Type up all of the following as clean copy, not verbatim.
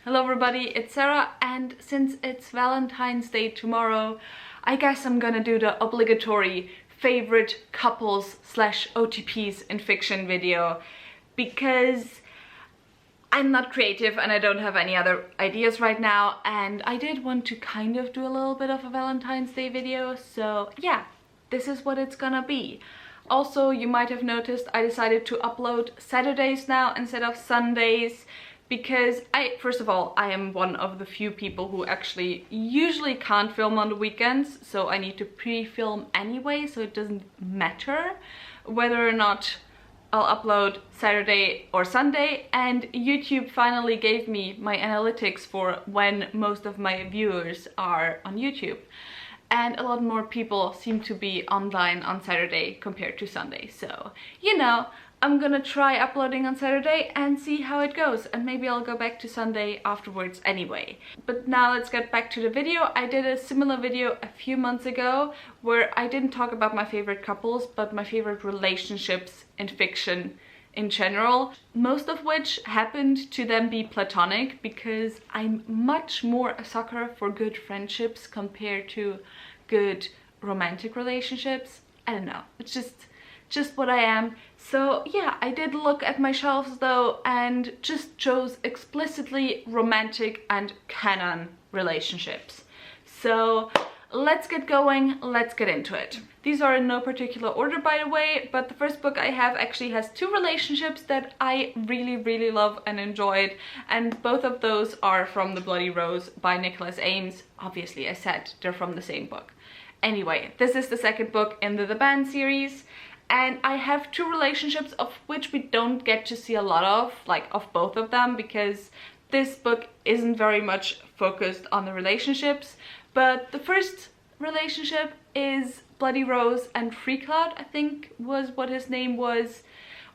Hello everybody, it's Sarah, and since it's Valentine's Day tomorrow, I guess I'm gonna do the obligatory favorite couples slash OTPs in fiction video because I'm not creative and I don't have any other ideas right now, and I did want to kind of do a little bit of a Valentine's Day video, so yeah, this is what it's gonna be. Also, you might have noticed I decided to upload Saturdays now instead of Sundays, because first of all, I am one of the few people who actually usually can't film on the weekends, so I need to pre-film anyway, so it doesn't matter whether or not I'll upload Saturday or Sunday. And YouTube finally gave me my analytics for when most of my viewers are on YouTube. And a lot more people seem to be online on Saturday compared to Sunday. So, you know, I'm gonna try uploading on Saturday and see how it goes, and maybe I'll go back to Sunday afterwards anyway. But now let's get back to the video. I did a similar video a few months ago where I didn't talk about my favorite couples, but my favorite relationships in fiction in general, most of which happened to then be platonic, because I'm much more a sucker for good friendships compared to good romantic relationships. I don't know, it's just what I am. So yeah, I did look at my shelves though and just chose explicitly romantic and canon relationships. So let's get going, let's get into it. These are in no particular order, by the way, but the first book I have actually has two relationships that I really love and enjoyed, and both of those are from The Bloody Rose by Nicholas Ames. Obviously, I said they're from the same book. Anyway, this is the second book in the Band series, and I have two relationships of which we don't get to see a lot of, like of both of them, because this book isn't very much focused on the relationships. But the first relationship is Bloody Rose and Freecloud, I think was what his name was.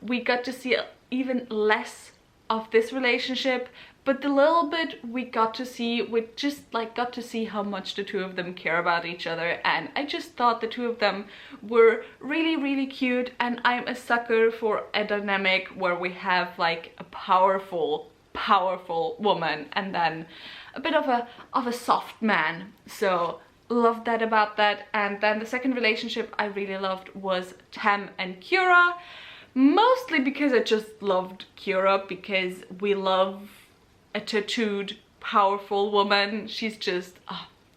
We got to see even less of this relationship, but the little bit we got to see, we just got to see how much the two of them care about each other, and I just thought the two of them were really cute, and I'm a sucker for a dynamic where we have like a powerful woman and then a bit of a soft man. So loved that about that. And then the second relationship I really loved was Tam and Kira, mostly because I just loved Kira, because we love a tattooed powerful woman. She's just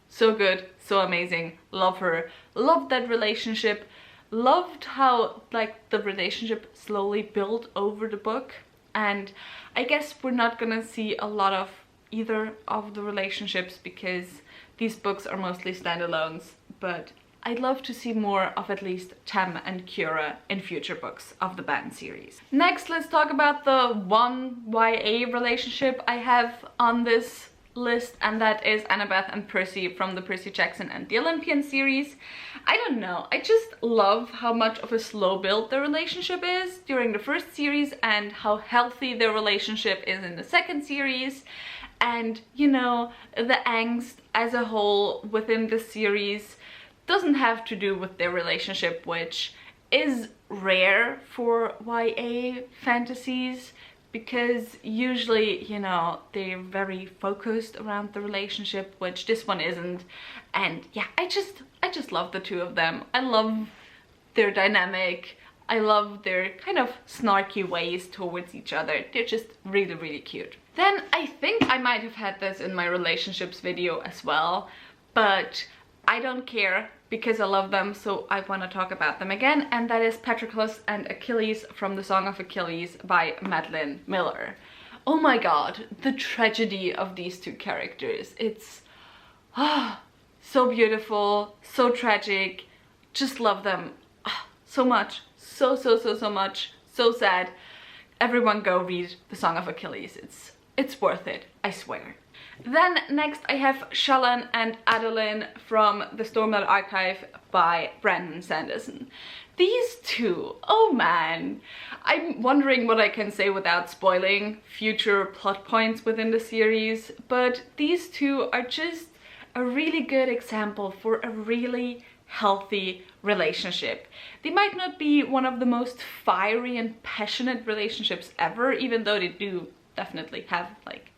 so good, so amazing, love her, loved that relationship, loved how like the relationship slowly built over the book. And I guess we're not gonna see a lot of either of the relationships because these books are mostly standalones, but I'd love to see more of at least Tam and Kira in future books of the Band series. Next, let's talk about the one YA relationship I have on this list, and that is Annabeth and Percy from the Percy Jackson and the Olympian series. I don't know, I just love how much of a slow build their relationship is during the first series and how healthy their relationship is in the second series. And you know, the angst as a whole within the series doesn't have to do with their relationship, which is rare for YA fantasies, because usually, you know, they're very focused around the relationship, which this one isn't. And yeah, I just love the two of them. I love their dynamic. I love their kind of snarky ways towards each other. They're just really cute. Then I think I might have had this in my relationships video as well, but I don't care because I love them, so I want to talk about them again, and that is Patroclus and Achilles from the Song of Achilles by Madeline Miller. Oh my god, the tragedy of these two characters. It's so beautiful, so tragic, just love them so much, so much, so sad. Everyone go read the Song of Achilles, it's worth it, I swear. Then next I have Shallan and Adeline from the Stormlight Archive by Brandon Sanderson. These two, oh man, I'm wondering what I can say without spoiling future plot points within the series, but these two are just a really good example for a really healthy relationship. They might not be one of the most fiery and passionate relationships ever, even though they do definitely have like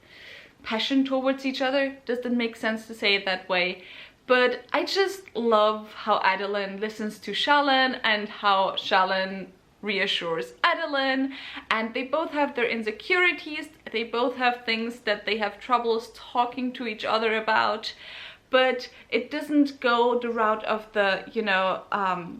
passion towards each other. Does that make sense to say it that way? But I just love how Adeline listens to Shalyn and how Shalyn reassures Adeline, and they both have their insecurities, they both have things that they have troubles talking to each other about, but it doesn't go the route of the, you know,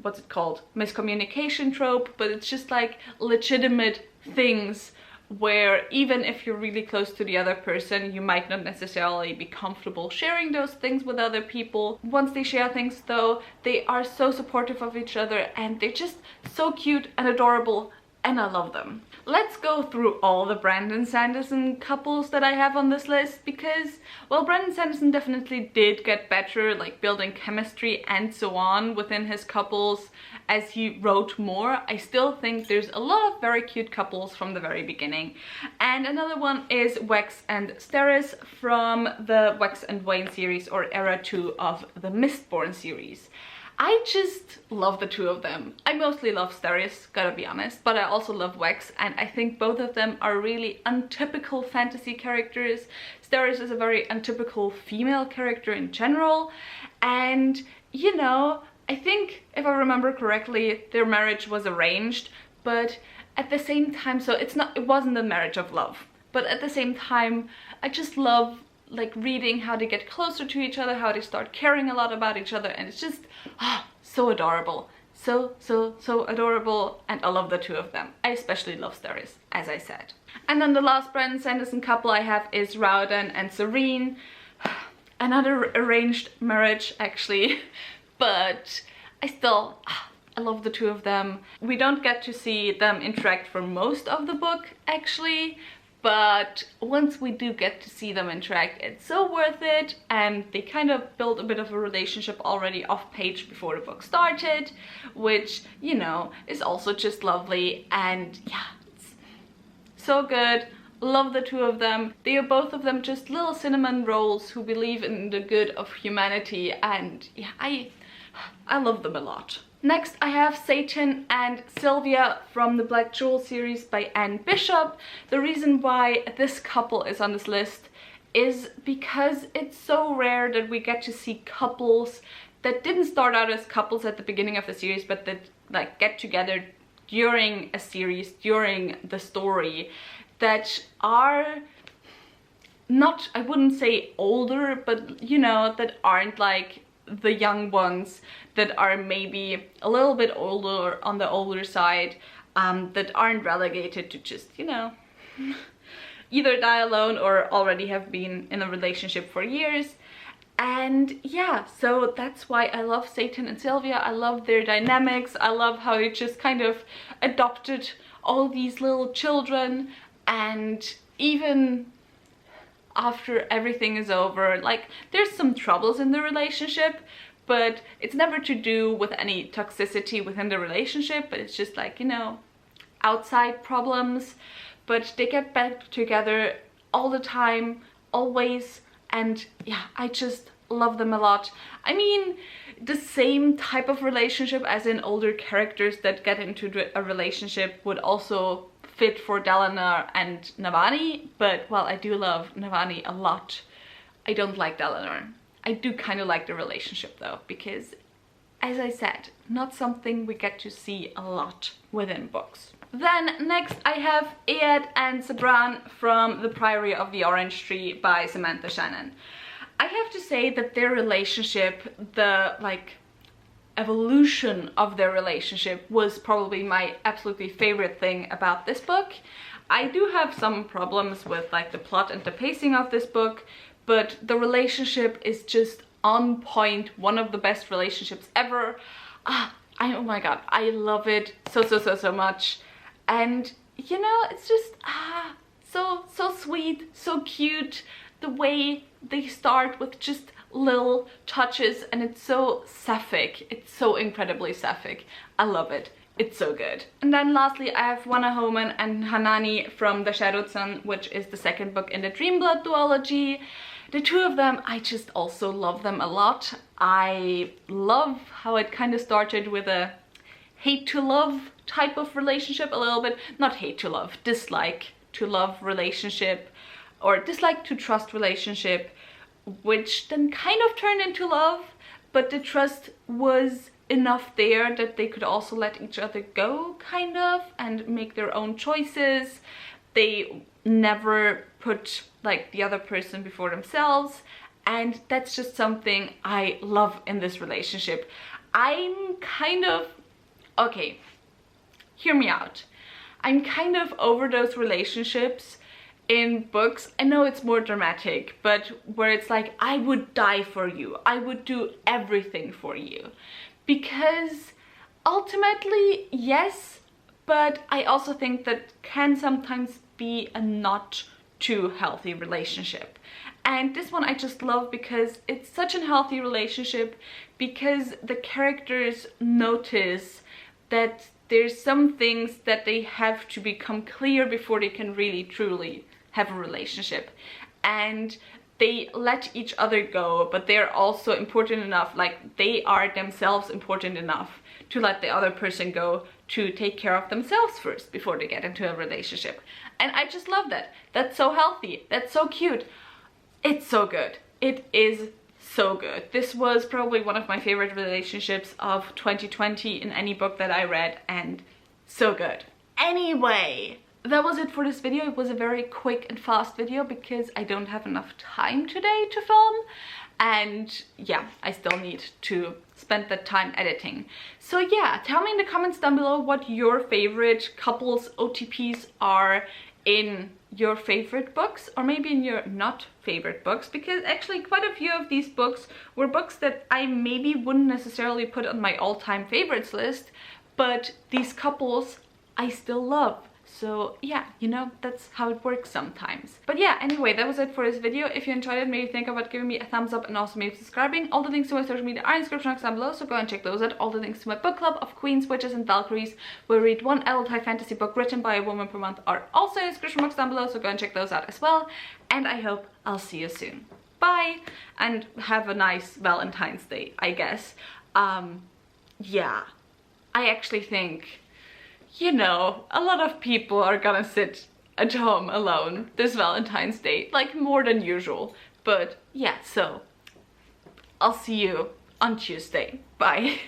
what's it called, miscommunication trope, but it's just like legitimate things where even if you're really close to the other person, you might not necessarily be comfortable sharing those things with other people. Once they share things though, they are so supportive of each other and they're just so cute and adorable, and I love them. Let's go through all the Brandon Sanderson couples that I have on this list, because, well, Brandon Sanderson definitely did get better, like building chemistry and so on within his couples as he wrote more. I still think there's a lot of very cute couples from the very beginning. And another one is Wex and Steris from the Wex and Wayne series, or era 2 of the Mistborn series. I just love the two of them. I mostly love Steris, gotta be honest, but I also love Wex, and I think both of them are really untypical fantasy characters. Steris is a very untypical female character in general, and, you know, I think, if I remember correctly, their marriage was arranged, but at the same time, so it wasn't a marriage of love, but at the same time, I just love like reading how they get closer to each other, how they start caring a lot about each other, and it's just so adorable. So adorable, and I love the two of them. I especially love Steris, as I said. And then the last Brandon Sanderson couple I have is Rowden and Serene. Another arranged marriage, actually, but I love the two of them. We don't get to see them interact for most of the book, actually, but once we do get to see them interact, it's so worth it, and they kind of build a bit of a relationship already off page before the book started, which, you know, is also just lovely, and yeah, it's so good. Love the two of them. They are both of them just little cinnamon rolls who believe in the good of humanity, and yeah, I love them a lot. Next I have Satan and Sylvia from the Black Jewel series by Anne Bishop. The reason why this couple is on this list is because it's so rare that we get to see couples that didn't start out as couples at the beginning of the series, but that like get together during a series, during the story, that are not, I wouldn't say older, but you know, that aren't like the young ones, that are maybe a little bit older, on the older side, that aren't relegated to just, you know, either die alone or already have been in a relationship for years. And yeah, so that's why I love Satan and Sylvia. I love their dynamics. I love how they just kind of adopted all these little children, and even after everything is over, like, there's some troubles in the relationship, but it's never to do with any toxicity within the relationship, but it's just like, you know, outside problems. But they get back together all the time, always, and yeah, I just love them a lot. I mean, the same type of relationship as in older characters that get into a relationship would also fit for Dalinar and Navani, but well, I do love Navani a lot. I don't like Dalinar. I do kind of like the relationship though, because as I said, not something we get to see a lot within books. Then next I have Aed and Sabran from The Priory of the Orange Tree by Samira Shannon. I have to say that their relationship, the like evolution of their relationship, was probably my absolutely favorite thing about this book. I do have some problems with like the plot and the pacing of this book, but the relationship is just on point, one of the best relationships ever. Oh my god, I love it so much. And you know, it's just so sweet, so cute, the way they start with just little touches, and it's so sapphic. It's so incredibly sapphic. I love it. It's so good. And then lastly, I have Hani Homan and Hanani from The Shadowed Sun, which is the second book in the Dreamblood duology. The two of them, I just also love them a lot. I love how it kind of started with a hate to love type of relationship, a little bit. Not hate to love, dislike to love relationship. or dislike to trust relationship, which then kind of turned into love, but the trust was enough there that they could also let each other go, kind of, and make their own choices. They never put like the other person before themselves, and that's just something I love in this relationship. I'm kind of, okay, hear me out. I'm kind of over those relationships in books. I know it's more dramatic, but where it's like, I would die for you, I would do everything for you. Because ultimately, yes, but I also think that can sometimes be a not too healthy relationship. And this one I just love because it's such a healthy relationship, because the characters notice that there's some things that they have to become clear before they can really truly have a relationship. And they let each other go, but they're also important enough, like they are themselves important enough to let the other person go, to take care of themselves first before they get into a relationship. And I just love that. That's so healthy. That's so cute. It's so good. It is so good. This was probably one of my favorite relationships of 2020 in any book that I read, and so good. Anyway, that was it for this video. It was a very quick and fast video because I don't have enough time today to film, and yeah, I still need to spend that time editing. So yeah, tell me in the comments down below what your favorite couples OTPs are in your favorite books, or maybe in your not favorite books, because actually quite a few of these books were books that I maybe wouldn't necessarily put on my all-time favorites list, but these couples I still love. So yeah, you know, that's how it works sometimes. But yeah, anyway, that was it for this video. If you enjoyed it, maybe think about giving me a thumbs up and also maybe subscribing. All the links to my social media are in the description box down below, so go and check those out. All the links to my book club of Queens, Witches and Valkyries, where I read one adult high fantasy book written by a woman per month, are also in the description box down below, so go and check those out as well. And I hope I'll see you soon. Bye! And have a nice Valentine's Day, I guess. Yeah, I actually think, you know, a lot of people are gonna sit at home alone this Valentine's Day, like more than usual. But yeah, so I'll see you on Tuesday. Bye.